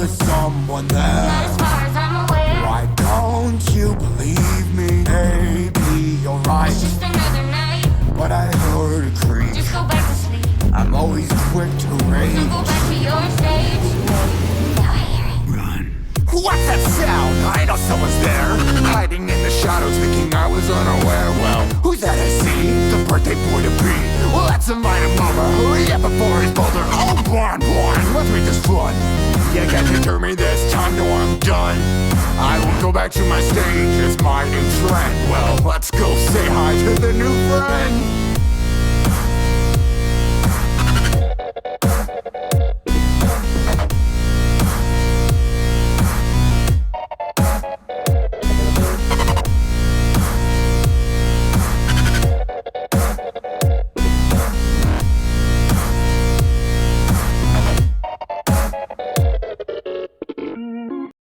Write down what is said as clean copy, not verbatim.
there's someone there. Not as far as I'm aware. Why don't you believe me? Maybe you're right, It's just another night. but I heard a creak. Just go back to sleep. I'm always quick to So rage. go back to your stage. Now I hear it. What's that sound? I know someone's there, hiding in the shadows, thinking I was unaware. Well, who's that I see? The birthday boy to be. Well, let's invite him over. Hurry up before he's bolder. Oh, blonde, let's make this fun. You can't deter me this time, no, I'm done. I will go back to my stage, it's my new trend. Well, let's go say hi to the new friend.